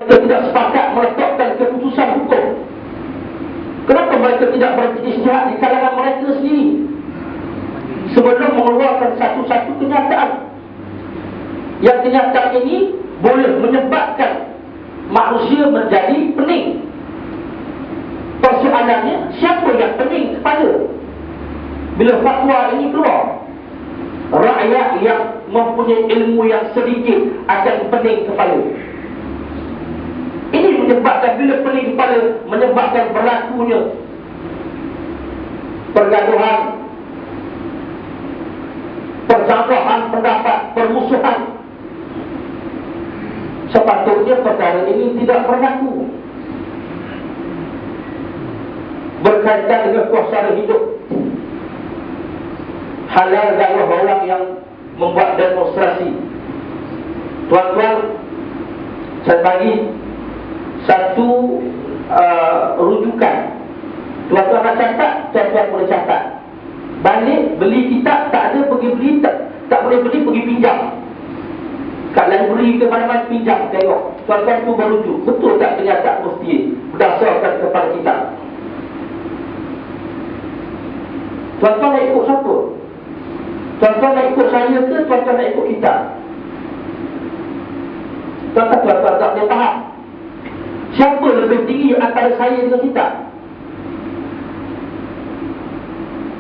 mereka tidak sepakat meletakkan keputusan hukum? Kenapa mereka tidak berijtihad di kalangan mereka sendiri sebelum mengeluarkan satu-satu kenyataan? Yang kenyataan ini boleh menyebabkan manusia menjadi pening. Persoalannya, siapa yang pening kepala bila fatwa ini keluar? Rakyat yang mempunyai ilmu yang sedikit akan pening kepala. Ini menyebabkan, bila pening kepala, menyebabkan berlakunya pergaduhan, percampuran pendapat, permusuhan. Sepatutnya perkara ini tidak berlaku. Berkaitan dengan kuasa hidup, halal dan orang yang membuat demonstrasi. Tuan-tuan, saya bagi satu rujukan. Tuan-tuan nak catat, tuan-tuan boleh catat. Balik beli kitab, tak ada pergi beli, tak boleh beli, pergi pinjam kat library ke mana-mana, pinjam, tengok. Tuan-tuan tu merujuk, betul tak kenyataan mufti berdasarkan kepada kitab? Tuan-tuan nak ikut siapa? Tuan-tuan nak ikut saya ke tuan-tuan nak ikut kitab? Tuan-tuan tak boleh faham. Siapa lebih tinggi antara saya dengan kitab?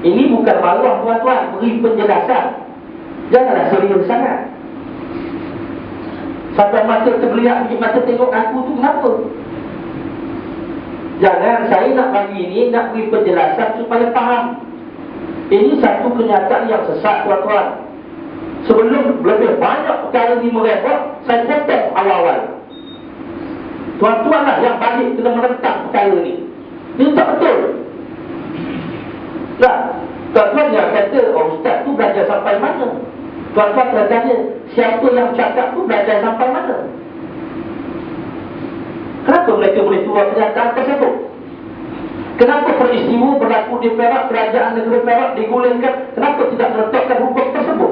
Ini bukan maluah tuan-tuan, beri penjelasan. Janganlah serius sangat. Sampai mata terbeliak, mata tengok aku tu kenapa? Jangan, saya nak bagi ini, nak beri penjelasan supaya faham. Ini satu kenyataan yang sesat tuan-tuan. Sebelum lebih banyak perkara ini merebak, saya potong awal-awal. Tuan-tuan lah yang balik kena menentang perkara ini. Ini tak betul. Nah, tuan-tuan yang kata, oh ustaz tu belajar sampai mana? Tuan-tuan kena tanya, siapa yang cakap tu belajar sampai mana? Kenapa mereka boleh keluar kenyataan tersebut? Kenapa peristiwa berlaku di Perak, kerajaan negeri Perak digulingkan? Kenapa tidak meletakkan hukum tersebut?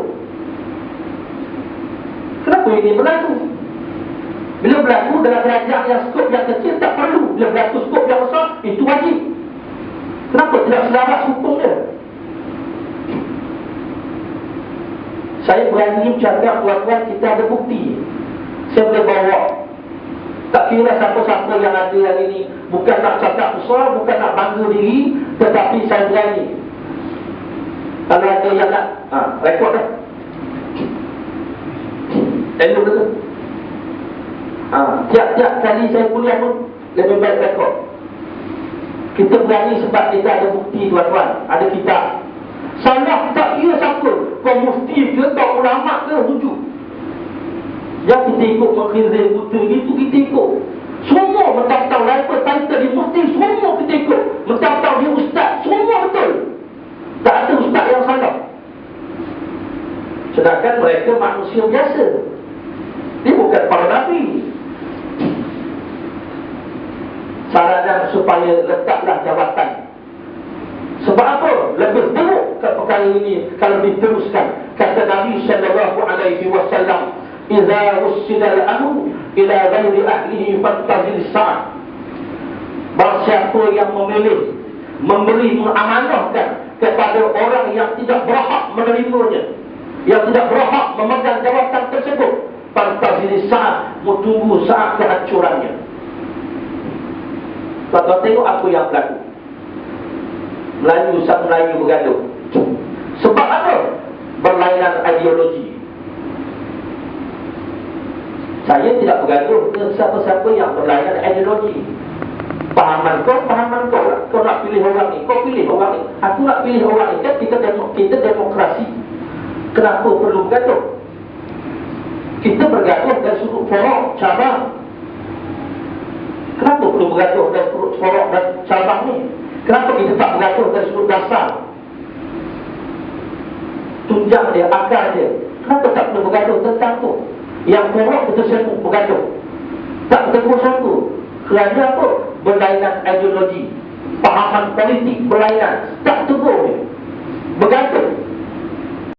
Kenapa ini berlaku? Bila berlaku dalam kerajaan yang skop yang kecil tak perlu. Bila berlaku skop yang besar, itu wajib. Kenapa tidak selaras hukumnya? Saya berani cakap tuan-tuan, kita ada bukti. Saya boleh bawa. Tak kira siapa-siapa yang ada yang ini. Bukan nak cakap besar, bukan nak bangga diri, tetapi saya berani. Kalau ada yang nak rekod dah. Elok dah. Tiap-tiap kali saya kuliah pun lebih baik rekod. Kita berani sebab kita ada bukti tuan-tuan. Ada kitab. Salah tak kira siapa, kau mufti ke, kau ulama ke, rujuk. Yang kita ikut mengkhirzir buta gitu, kita ikut. Semua mentang-mentang level title di mufti, semua kita ikut. Mentang-mentang dia ustaz, semua betul. Tak ada ustaz yang salah. Sedangkan mereka manusia biasa. Dia bukan para nabi. Saranan supaya letaklah jawatan. Sebab apa? Lebih teruk ke perkara ini kalau diteruskan. Kata Nabi sallallahu alaihi wasallam, "Idza usida al-amru ila ghairi ahlihi fattazil sa'ah." Barang siapa yang memilih, memberi, mengamanahkan kepada orang yang tidak berhak menerimanya, yang tidak berhak memegang jawatan tersebut, fattazil sa'ah, tunggu saat kehancurannya. Tuan-tuan tengok apa yang berlaku. Melayu sang Melayu bergaduh. Sebab apa? Berlainan ideologi. Saya tidak bergaduh dengan siapa-siapa yang berlainan ideologi. Pahaman kau lah. Kau nak pilih orang ni, kau pilih orang ni. Aku nak pilih orang ni. Kan kita demokrasi. Kenapa perlu bergaduh? Kita bergaduh dari sudut forok, cabang. Kenapa perlu bergaduh dari sudut forok dan cabang ni? Kenapa kita tak bergaduh dari sudut dasar, tunjang dia, akar dia? Kenapa tak perlu bergaduh tentang tu? Yang forok kita sibuk bergaduh, tak bertegur satu. Kerana apa? Berlainan ideologi, pahaman politik berlainan. Tak tegur dia, bergaduh.